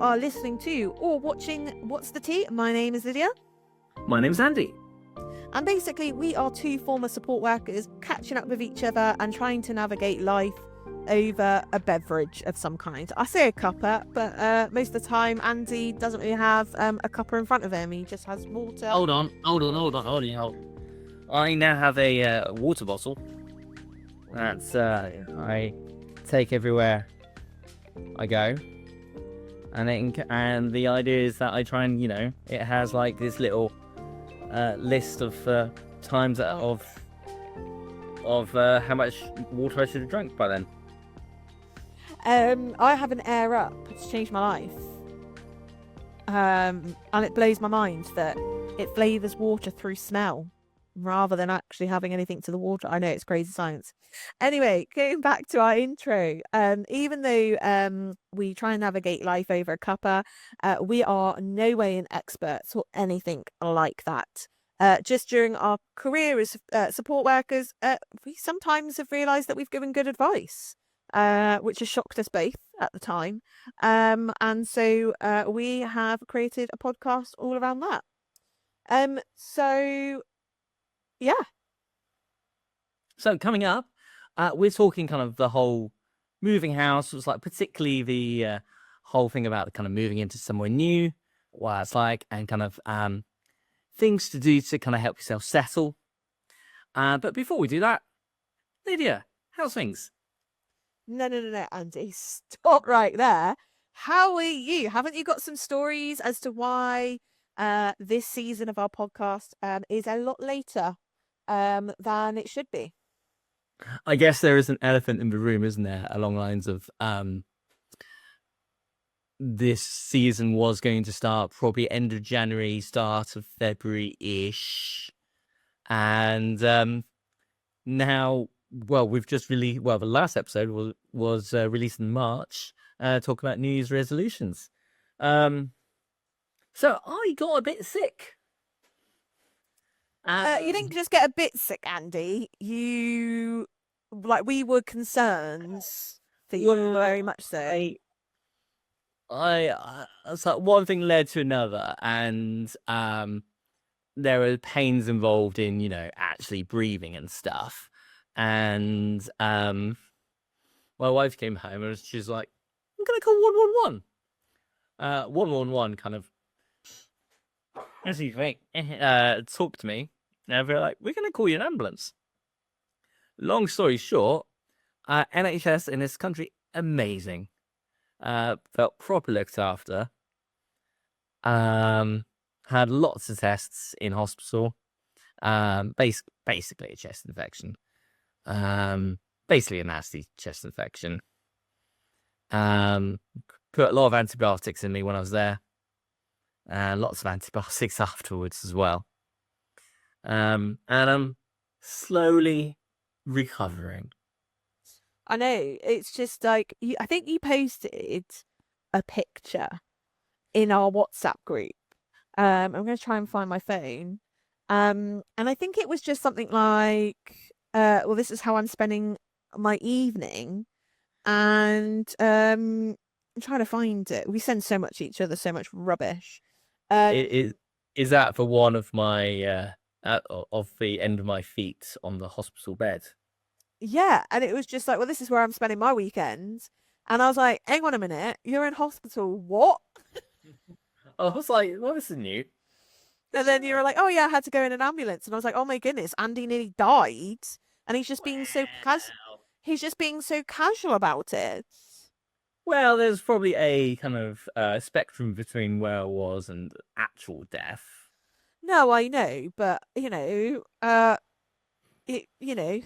are listening to or watching What's the Tea? My name is Lydia. My name's Andy. And basically, we are two former support workers catching up with each other and trying to navigate life over a beverage of some kind. I say a cuppa, but most of the time, Andy doesn't really have a cuppa in front of him. He just has water. Hold on. I now have a water bottle. That's I take everywhere I go, and the idea is that I try and it has like this little list of times of how much water I should have drunk by then. I have an Air Up. It's changed my life. And it blows my mind that it flavours water through smell rather than actually having anything to the water. I know, it's crazy science. Anyway, going back to our intro, even though we try and navigate life over a cuppa, we are no way an experts or anything like that. Just during our career as support workers, we sometimes have realised that we've given good advice. Which has shocked us both at the time. And so we have created a podcast all around that. So, yeah. So coming up, we're talking kind of the whole moving house. It's like particularly the whole thing about kind of moving into somewhere new, what it's like, and kind of things to do to kind of help yourself settle. But before we do that, Lydia, how's things? No, Andy, stop right there. How are you? Haven't you got some stories as to why this season of our podcast is a lot later than it should be? I guess there is an elephant in the room, isn't there? Along lines of this season was going to start probably end of January, start of February-ish. And now... Well, we've just the last episode was released in March, talking about New Year's resolutions. So I got a bit sick. You didn't just get a bit sick, Andy. We were concerned for you very much so. It's like one thing led to another, and there were pains involved in, actually breathing and stuff. And my wife came home and she's like, I'm gonna call 111. 111 kind of, as you think, talked to me, and they're like, we're gonna call you an ambulance. Long story short, NHS in this country, amazing. Felt properly looked after. Had lots of tests in hospital. Basically a chest infection. Basically a nasty chest infection. Put a lot of antibiotics in me when I was there, and lots of antibiotics afterwards as well. And I'm slowly recovering. I know, it's just like I think you posted a picture in our WhatsApp group. I'm going to try and find my phone. And I think it was just something like, well, this is how I'm spending my evening. And I'm trying to find it. We send so much each other, so much rubbish. Is that for one of my of the end of my feet on the hospital bed? Yeah, and it was just like, well, this is where I'm spending my weekends. And I was like, hang on a minute, you're in hospital, what? I was like, well, this is new. And then you were like, oh yeah, I had to go in an ambulance. And I was like, oh my goodness, Andy nearly died. And he's just being so casual about it. Well, there's probably a kind of spectrum between where I was and actual death. No, I know, but I was gonna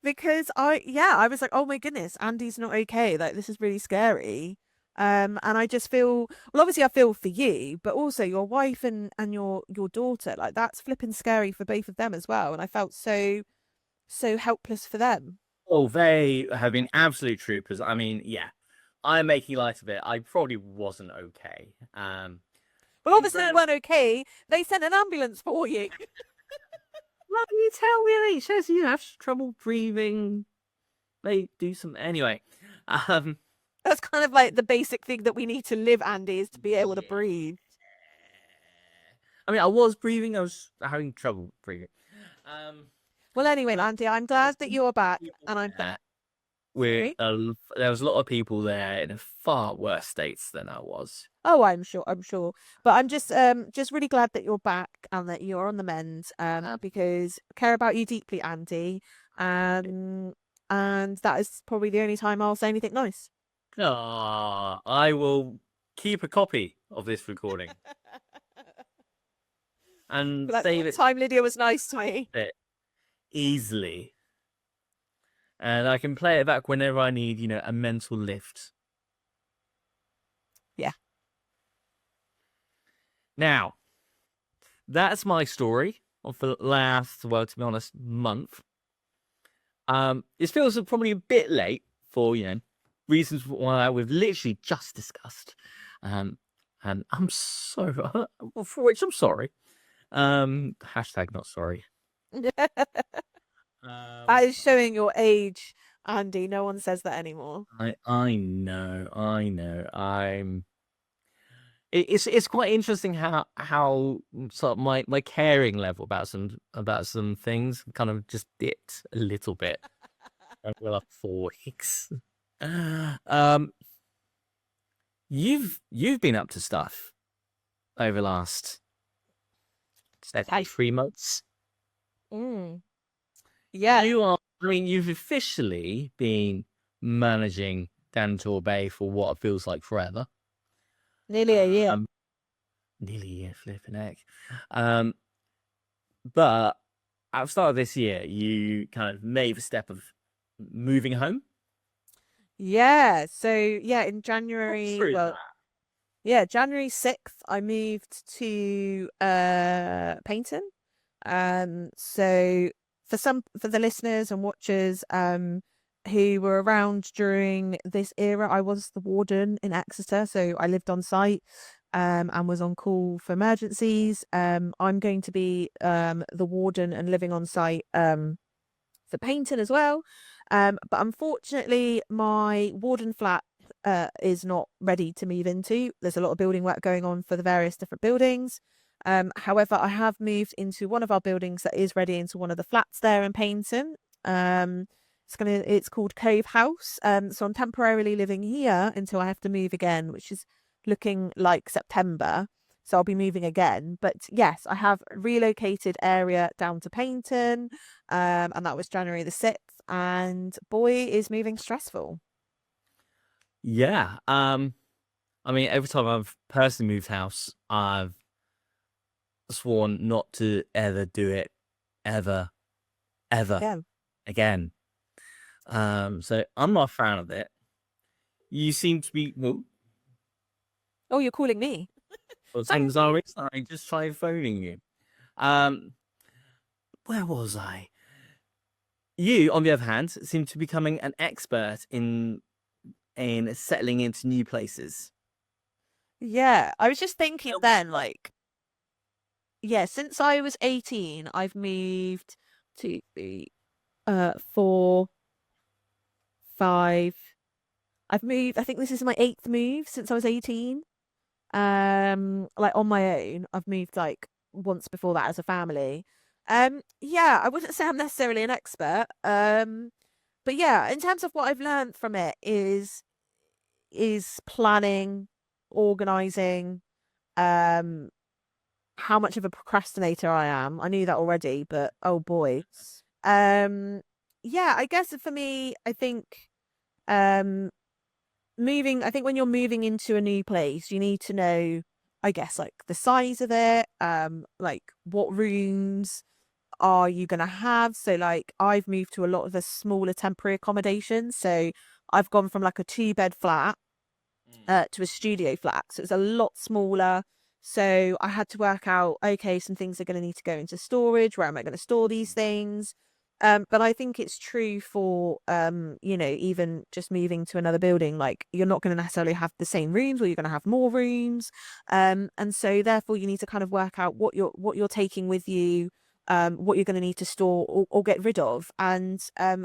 because I was like, oh my goodness, Andy's not okay. Like, this is really scary. And I just feel, well, obviously I feel for you, but also your wife and your daughter, like that's flipping scary for both of them as well. And I felt so helpless for them. Oh, they have been absolute troopers. I mean, yeah, I'm making light of it. I probably wasn't okay. Well, obviously you weren't okay. They sent an ambulance for you. Well, you tell me, it says you have trouble breathing. They do some anyway. That's kind of like the basic thing that we need to live, Andy, is to be able to Yeah. breathe. I mean, I was breathing. I was having trouble breathing. Um, Well, anyway, but Andy, I'm there was glad that you're back, people and I'm there with sorry. there was a lot of people there in far worse states than I was. Oh, I'm sure. But I'm just really glad that you're back and that you're on the mend, because I care about you deeply, Andy. Um, and that is probably the only time I'll say anything nice. I will keep a copy of this recording and But that's save one it, time Lydia was nice to me. it easily, and I can play it back whenever I need, a mental lift. Yeah. Now, that's my story of the last, well, to be honest, month. It feels probably a bit late for, reasons why we've literally just discussed. And I'm so, for which I'm sorry. Hashtag not sorry. That is showing your age, Andy. No one says that anymore. I know, I know. It's quite interesting how sort of my caring level about some things kind of just dipped a little bit over the last 4 weeks. Um, you've been up to stuff over the last, say, Hey. 3 months. Mm. Yeah, I mean, you've officially been managing Dantor Bay for what feels like forever. nearly a year. Um, nearly a year, flipping heck. But at the start of this year, you kind of made the step of moving home. Yeah. So yeah, in Talk January, through well, that. yeah, January 6th, I moved to Paignton. So for the listeners and watchers who were around during this era, I was the warden in Exeter, so I lived on site and was on call for emergencies. I'm going to be the warden and living on site for Paignton as well. But unfortunately, my warden flat is not ready to move into. There's a lot of building work going on for the various different buildings. However, I have moved into one of our buildings that is ready, into one of the flats there in Paignton. It's called Cove House. So I'm temporarily living here until I have to move again, which is looking like September. So I'll be moving again. But yes, I have relocated area down to Paignton. And that was January the 6th. And boy, is moving stressful. Yeah. I mean, every time I've personally moved house, I've sworn not to ever do it ever, ever Yeah. again. So I'm not a fan of it. You seem to be, well, Oh, you're calling me. things are, I just tried phoning you. Um, where was I? You, on the other hand, seem to be becoming an expert in settling into new places. Yeah. I was just thinking then, like, yeah, since I was 18, I've moved to 4, 5. I've moved, I think this is my 8th move since I was 18. Like on my own. I've moved like once before that as a family. Yeah, I wouldn't say I'm necessarily an expert. But yeah, in terms of what I've learned from it is planning, organizing, um, how much of a procrastinator I am. I knew that already, but oh boy. Um, yeah, I guess for me, I think um I think when you're moving into a new place, you need to know, I guess, like the size of it, like what rooms are you gonna have? So like I've moved to a lot of the smaller temporary accommodations. So I've gone from like a 2-bed flat to a studio flat. So it's a lot smaller. So I had to work out, okay, some things are going to need to go into storage. Where am I going to store these things? But I think it's true for, even just moving to another building, like you're not going to necessarily have the same rooms, or you're going to have more rooms. And so therefore you need to kind of work out what you're taking with you, what you're going to need to store or get rid of. And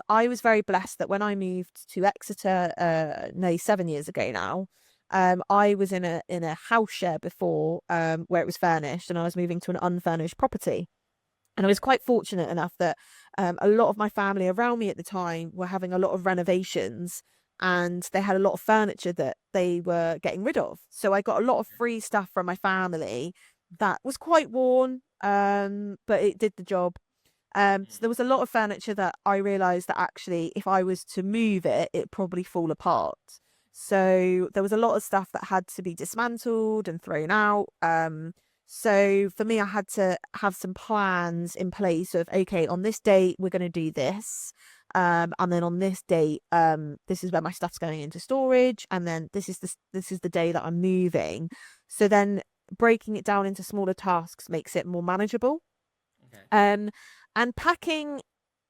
I was very blessed that when I moved to Exeter, nearly 7 years ago now, I was in a house share before, where it was furnished, and I was moving to an unfurnished property. And I was quite fortunate enough that a lot of my family around me at the time were having a lot of renovations, and they had a lot of furniture that they were getting rid of. So I got a lot of free stuff from my family that was quite worn, but it did the job. So there was a lot of furniture that I realised that actually, if I was to move it, it'd probably fall apart. So there was a lot of stuff that had to be dismantled and thrown out. So for me, I had to have some plans in place of, okay, on this date, we're going to do this. And then on this date, this is where my stuff's going into storage. And then this is the day that I'm moving. So then breaking it down into smaller tasks makes it more manageable. Okay. And packing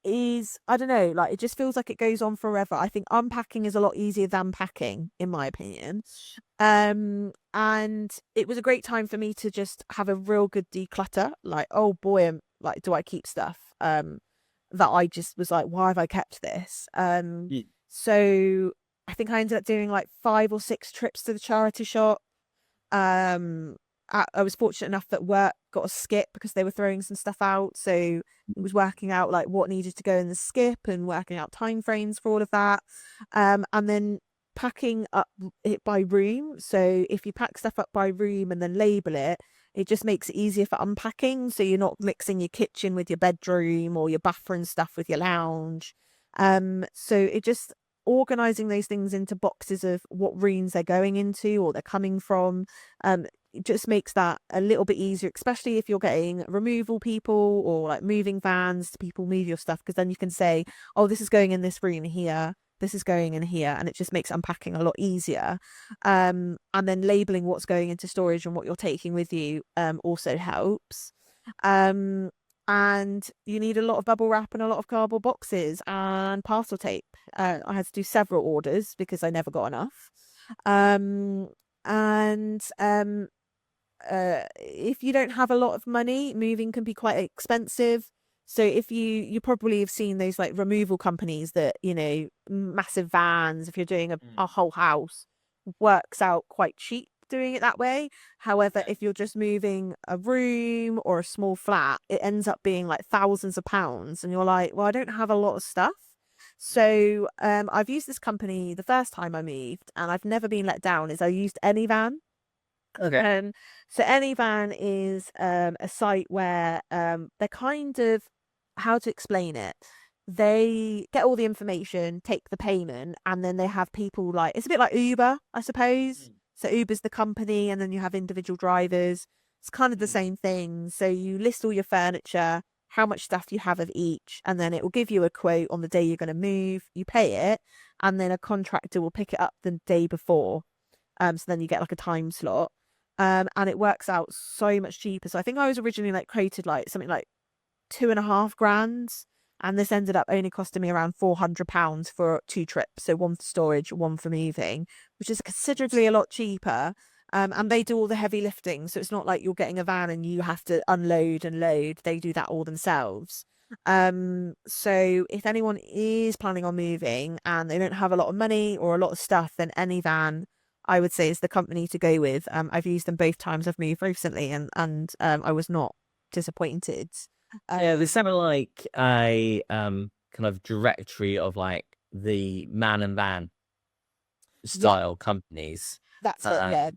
is, I don't know, like it just feels like it goes on forever. I think unpacking is a lot easier than packing, in my opinion. And it was a great time for me to just have a real good declutter. Like, oh boy, like, do I keep stuff that I just was like, why have I kept this? Yeah. So I think I ended up doing like 5 or 6 trips to the charity shop. I was fortunate enough that work got a skip because they were throwing some stuff out. So it was working out like what needed to go in the skip and working out timeframes for all of that. And then packing up it by room. So if you pack stuff up by room and then label it, it just makes it easier for unpacking. So you're not mixing your kitchen with your bedroom or your bathroom stuff with your lounge. So it just organizing those things into boxes of what rooms they're going into or they're coming from. It just makes that a little bit easier, especially if you're getting removal people or like moving vans to people move your stuff, because then you can say, oh, this is going in this room here, this is going in here, and it just makes unpacking a lot easier. And then labeling what's going into storage and what you're taking with you also helps. And you need a lot of bubble wrap and a lot of cardboard boxes and parcel tape. I had to do several orders because I never got enough. And if you don't have a lot of money, moving can be quite expensive. So if you probably have seen those like removal companies that, you know, massive vans, if you're doing a whole house, works out quite cheap doing it that way. However, if you're just moving a room or a small flat, it ends up being like thousands of pounds. And you're like, well, I don't have a lot of stuff. So I've used this company the first time I moved, and I've never been let down. Is I used Anyvan. Okay. So Anyvan is a site where they're kind of, how to explain it, they get all the information, take the payment, and then they have people, like, it's a bit like Uber, I suppose. So Uber's the company, and then you have individual drivers. It's kind of the same thing. So you list all your furniture, how much stuff you have of each, and then it will give you a quote on the day you're going to move. You pay it, and then a contractor will pick it up the day before. So then you get like a time slot. And it works out so much cheaper. So I think I was originally like quoted like something like 2.5 grand, and this ended up only costing me around £400 for 2 trips. So one for storage, one for moving, which is considerably a lot cheaper. And they do all the heavy lifting. So it's not like you're getting a van and you have to unload and load. They do that all themselves. So if anyone is planning on moving and they don't have a lot of money or a lot of stuff, then Anyvan, I would say, is the company to go with. I've used them both times I've moved recently, and I was not disappointed. Yeah, there's something like a kind of directory of like the man and van Yeah, style companies, that's it. uh, Yeah,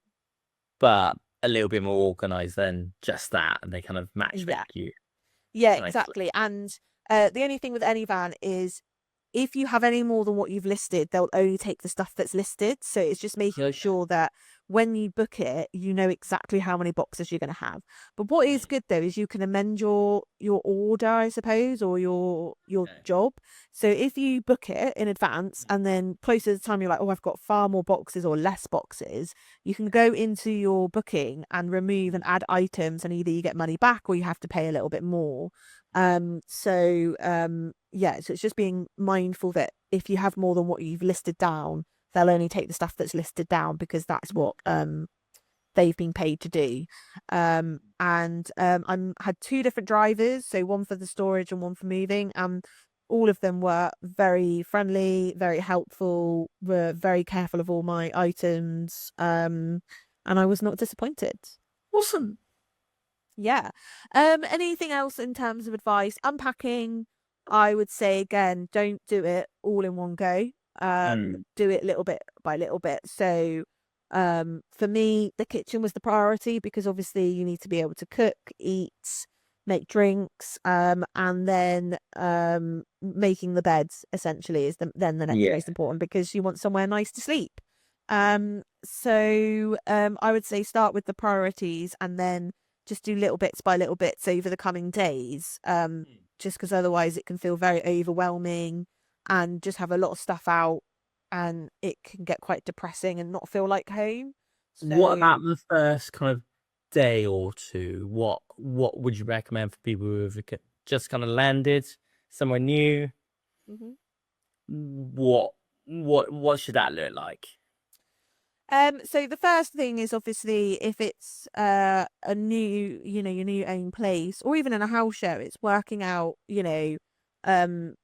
but a little bit more organized than just that, and they kind of match yeah, make you yeah, nicely. exactly. And the only thing with Anyvan is, if you have any more than what you've listed, they'll only take the stuff that's listed. So it's just making Okay. sure that when you book it, you know exactly how many boxes you're going to have. But what is good though is you can amend your order, I suppose, or your Okay. job. So if you book it in advance and then closer to the time you're like, oh, I've got far more boxes or less boxes, you can go into your booking and remove and add items, and either you get money back or you have to pay a little bit more. Yeah, so it's just being mindful that if you have more than what you've listed down, they'll only take the stuff that's listed down, because that's what they've been paid to do. And I had two different drivers, so one for the storage and one for moving, and all of them were very friendly, very helpful, were very careful of all my items, and I was not disappointed. Awesome. Yeah. Anything else in terms of advice? Unpacking, I would say again, don't do it all in one go. Do it little bit by little bit. So, for me, the kitchen was the priority because obviously you need to be able to cook, eat, make drinks, and then making the beds essentially is then the next Yeah. most important because you want somewhere nice to sleep. So I would say start with the priorities and then just do little bits by little bits over the coming days. Just because otherwise it can feel very overwhelming and just have a lot of stuff out and it can get quite depressing and not feel like home. What So about the first kind of day or two? What would you recommend for people who have just kind of landed somewhere new? Mhm. What should that look like? So the first thing is obviously if it's a new, your new own place or even in a house share, it's working out, um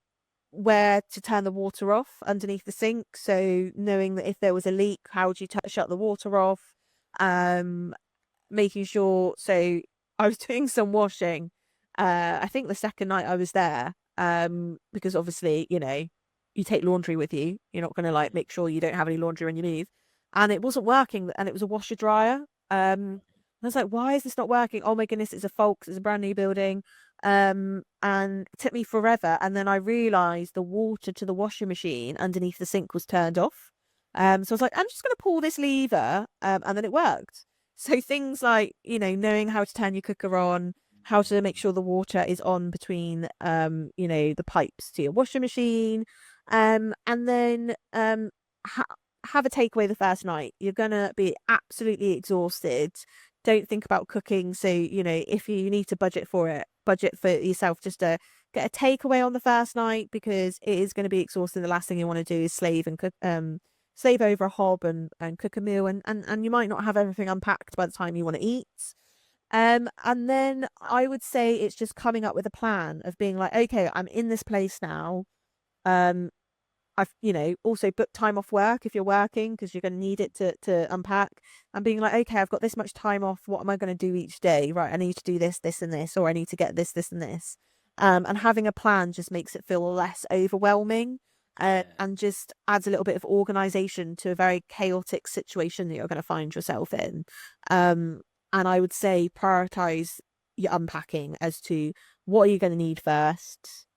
where to turn the water off underneath the sink. So knowing that if there was a leak, how would you shut the water off? Um, Making sure. So I was doing some washing. I think the second night I was there. Because obviously, you take laundry with you. You're not going to like make sure you don't have any laundry when you leave. And it wasn't working, and it was a washer dryer. I was like, why is this not working? Oh my goodness, it's a fault 'cause it's a brand new building. And it took me forever. And then I realized the water to the washing machine underneath the sink was turned off. So I was like, I'm just going to pull this lever. And then it worked. So things like, knowing how to turn your cooker on, how to make sure the water is on between, the pipes to your washing machine. And then ha have a takeaway the first night. You're gonna be absolutely exhausted. Don't think about cooking. So, if you need to budget for it, budget for yourself just to get a takeaway on the first night because it is going to be exhausting. The last thing you want to do is slave and cook, slave over a hob and cook a meal and you might not have everything unpacked by the time you want to eat. And then I would say it's just coming up with a plan of being like, okay, I'm in this place now. Um, I've, also booked time off work if you're working because you're going to need it to unpack and being like, okay, I've got this much time off. What am I going to do each day? Right. I need to do this, this and this, or I need to get this, this and this. And having a plan just makes it feel less overwhelming and just adds a little bit of organization to a very chaotic situation that you're going to find yourself in. And I would say prioritize your unpacking as to what are you going to need first.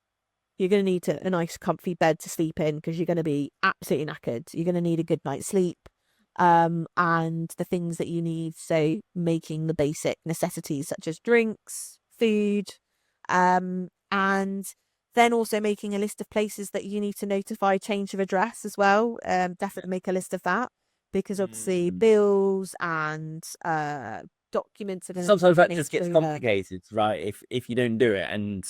You're going to need a nice comfy bed to sleep in because you're going to be absolutely knackered. You're going to need a good night's sleep. And the things that you need, so making the basic necessities such as drinks, food, and then also making a list of places that you need to notify change of address as well. Definitely make a list of that because obviously bills and documents are going to Sometimes that change just gets over. complicated, right? If you don't do it, and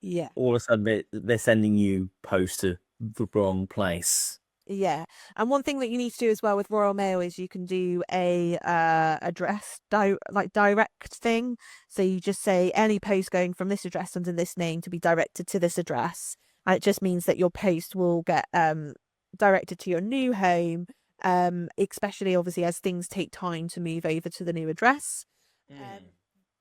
Yeah. all of a sudden they're sending you post to the wrong place. Yeah. And one thing that you need to do as well with Royal Mail is you can do a address direct thing. So you just say any post going from this address under this name to be directed to this address. And it just means that your post will get directed to your new home, especially obviously as things take time to move over to the new address.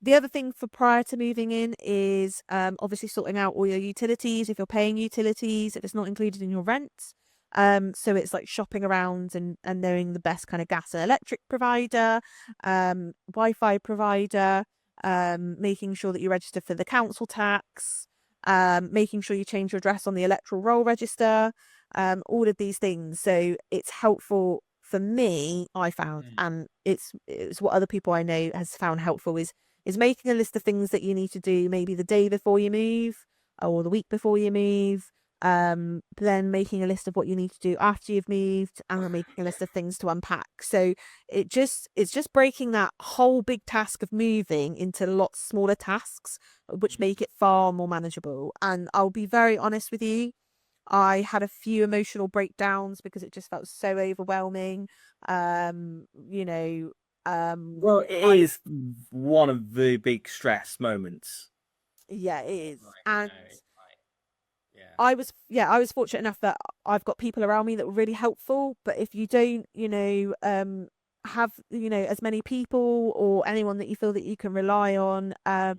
The other thing for prior to moving in is obviously sorting out all your utilities if you're paying utilities, if it's not included in your rent. So it's like shopping around and knowing the best kind of gas and electric provider, Wi-Fi provider, making sure that you register for the council tax, making sure you change your address on the electoral roll register, all of these things. So it's helpful for me, I found, and it's what other people I know has found helpful is making a list of things that you need to do maybe the day before you move or the week before you move. Then making a list of what you need to do after you've moved and then making a list of things to unpack. So it's just breaking that whole big task of moving into lots smaller tasks, which make it far more manageable. And I'll be very honest with you, I had a few emotional breakdowns because it just felt so overwhelming. You know, Well, it I is one of the big stress moments. Yeah, it is. Like, And it's like, yeah. I was fortunate enough that I've got people around me that were really helpful. But if you don't, have, as many people or anyone that you feel that you can rely on, Mm.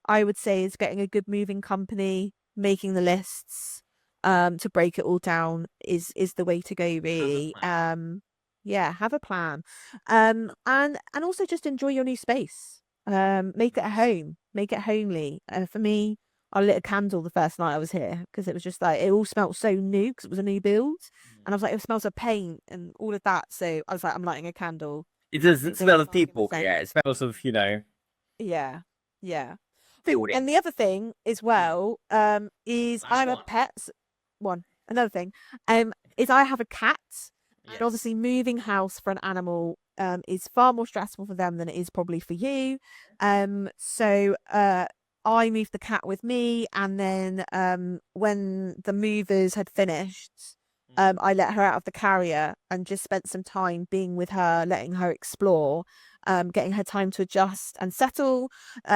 I would say is getting a good moving company, making the lists, to break it all down is the way to go, Have a really. plan. Yeah, have a plan. And also just enjoy your new space. Make it a Nice. home, make it homely. For me, I lit a candle the first night I was here because it was just like it all smelled so new because it was a new build, and I was Mm. like, it smells of paint and all of that. So I was like, I'm lighting a candle. It doesn't Makes smell a of mark in the people, scent. yeah. It smells of, Yeah, yeah. building. And the other thing as Mm. well, is Last I'm a one. pet. One. Another thing, is I have a cat, and Yes. obviously moving house for an animal, is far more stressful for them than it is probably for you. So I moved the cat with me, and then when the movers had finished, Mm. I let her out of the carrier and just spent some time being with her, letting her explore, getting her time to adjust and settle.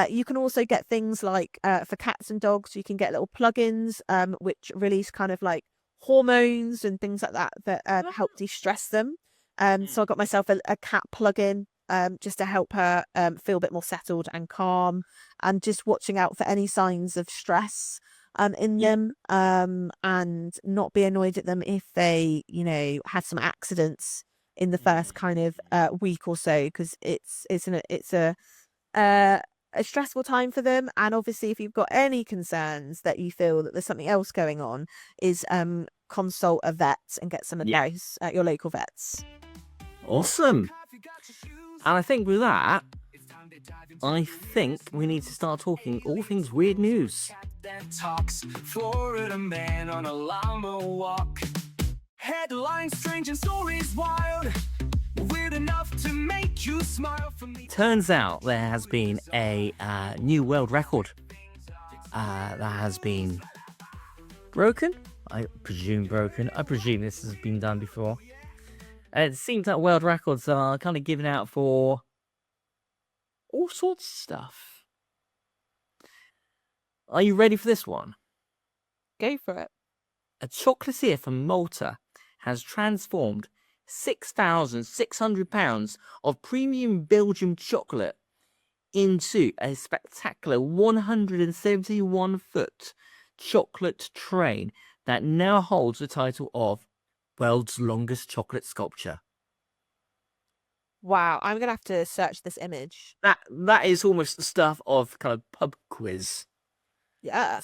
You can also get things like, for cats and dogs, you can get little plugins, which release kind of like hormones and things like that that help de-stress them. So I Mm. got myself a cat plugin, just to help her feel a bit more settled and calm, and just watching out for any signs of stress in them, and not be annoyed at them if they, had some accidents in the first Mm. kind of week or so, because a stressful time for them. And obviously, if you've got any concerns that you feel that there's something else going on, is consult a vet and get some Yeah. advice at your local vets. Awesome. And I think with that, I think we need to start talking all things weird news. That talks Florida man on a llama walk. Headlines strange and stories wild. Weird enough to make you smile from the Turns out there has been a new world record that has been broken. I presume broken. I presume this has been done before. And it seems that world records are kind of given out for all sorts of stuff. Are you ready for this one? Go for it. A chocolatier from Malta has transformed 6,600 pounds of premium Belgian chocolate into a spectacular 171-foot chocolate train that now holds the title of world's longest chocolate sculpture. Wow, I'm gonna have to search this image. That is almost the stuff of kind of pub quiz Yeah.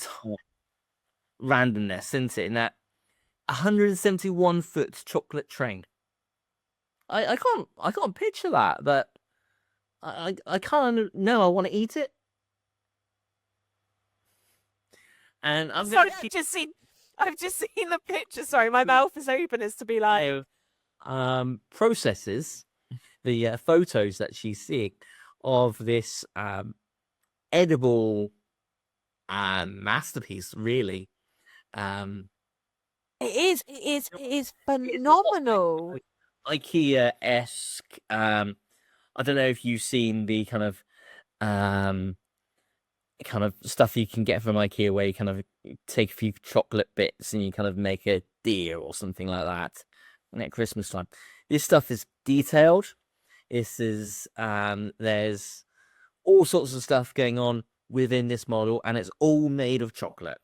randomness, isn't it? In that 171-foot chocolate train. I can't picture that, but I kind of know I want to eat it. And I'm Sorry, going to I've just seen the picture. Sorry, my mouth is open as to be like, processes the photos that she's seeing of this edible masterpiece, really. it is It's a lot phenomenal. like IKEA-esque. I don't know if you've seen the um, kind of stuff you can get from IKEA where you kind of take a few chocolate bits and you kind of make a deer or something like that. And at Christmas time, this stuff is detailed. This is there's all sorts of stuff going on within this model, and it's all made of chocolate.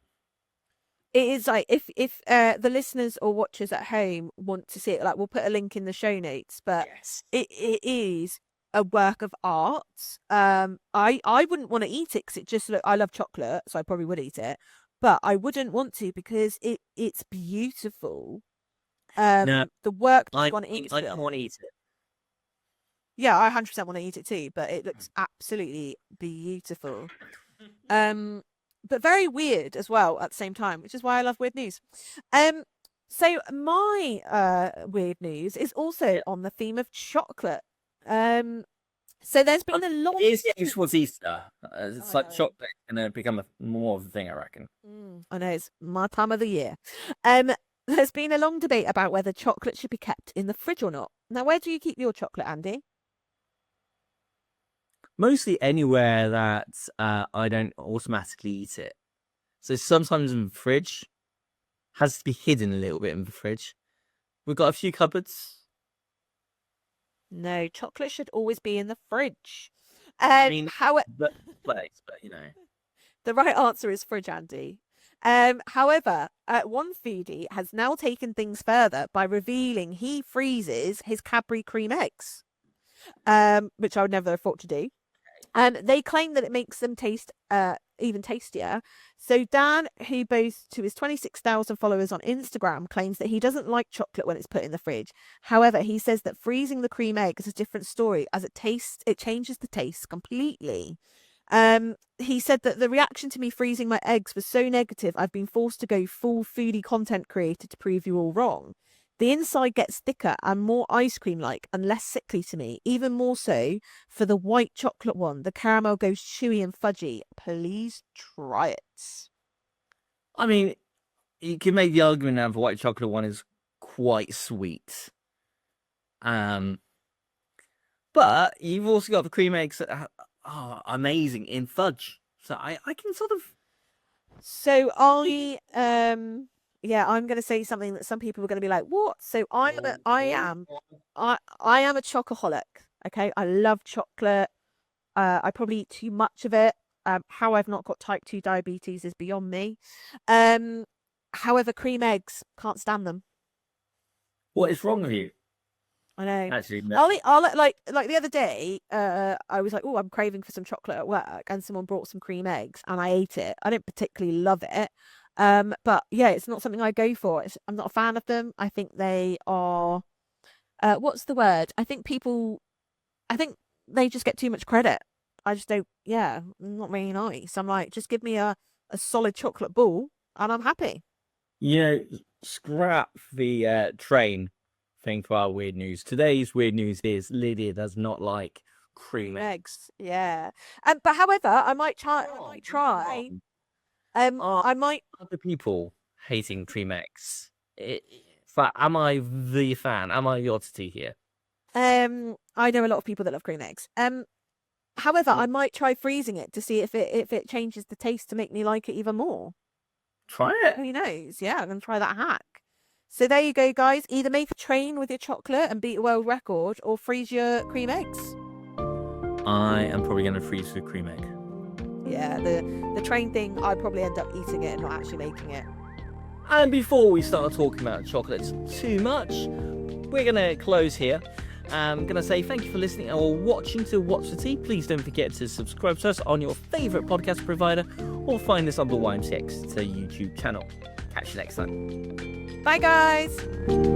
It is like, if the listeners or watchers at home want to see it, like, we'll put a link in the show notes. But Yes. it is a work of art. I wouldn't want to eat it because it just look. I love chocolate, so I probably would eat it, but I wouldn't want to because it's beautiful. No, The work that's I gone into I it. don't want to eat it. Yeah, I 100% want to eat it too, but it looks absolutely beautiful. But very weird as well at the same time, which is why I love weird news. Um, so my weird news is also Yeah. on the theme of chocolate. Um, so there's been a long. It is getting towards Easter. It's I like know. chocolate gonna become more of a thing, I reckon. I know it's my time of the year. There's been a long debate about whether chocolate should be kept in the fridge or not. Now, where do you keep your chocolate, Andy? Mostly anywhere that I don't automatically eat it. So sometimes in the fridge, has to be hidden a little bit in the fridge. We've got a few cupboards. No, chocolate should always be in the fridge. I mean, How the place, but you know. the right answer is fridge, Andy. However, one foodie has now taken things further by revealing he freezes his Cadbury cream eggs, which I would never have thought to do. And they claim that it makes them taste even tastier. So Dan, who boasts to his 26,000 followers on Instagram, claims that he doesn't like chocolate when it's put in the fridge. However, he says that freezing the cream egg is a different story, as it changes the taste completely. He said that the reaction to me freezing my eggs was so negative, I've been forced to go full foodie content creator to prove you all wrong. The inside gets thicker and more ice cream-like and less sickly to me, even more so for the white chocolate one. The caramel goes chewy and fudgy. Please try it. I mean, you can make the argument now the white chocolate one is quite sweet. But you've also got the cream eggs that are amazing in fudge. So I can sort of... So I'm going to say something that some people are going to be like, what? So I am a chocoholic. Okay. I love chocolate. I probably eat too much of it. How I've not got type 2 diabetes is beyond me. However, cream eggs, can't stand them. What is wrong with you? I know. Actually, no. I'll like the other day, I was like, oh, I'm craving for some chocolate at work, and someone brought some cream eggs, and I ate it. I didn't particularly love it, but yeah, it's not something I go for. I'm not a fan of them. I think they are, what's the word? I think they just get too much credit. I just don't. Yeah, not really nice. I'm like, just give me a solid chocolate ball, and I'm happy. You know, scrap the train thing for our weird news. Today's weird news is Lydia does not like cream eggs. Yeah. But however, I might try. I might. Other people hating cream eggs. Am I the fan? Am I the oddity here? I know a lot of people that love cream eggs. However, I might try freezing it to see if it changes the taste to make me like it even more. Try it. Who knows? Yeah, I'm gonna try that hack. So there you go, guys. Either make a train with your chocolate and beat a world record, or freeze your cream eggs. I am probably going to freeze the cream egg. Yeah, the train thing, I'd probably end up eating it and not actually making it. And before we start talking about chocolates too much, we're going to close here. I'm going to say thank you for listening or watching to Watch the Tea. Please don't forget to subscribe to us on your favourite podcast provider, or find us on the YMCX YouTube channel. Catch you next time. Bye, guys.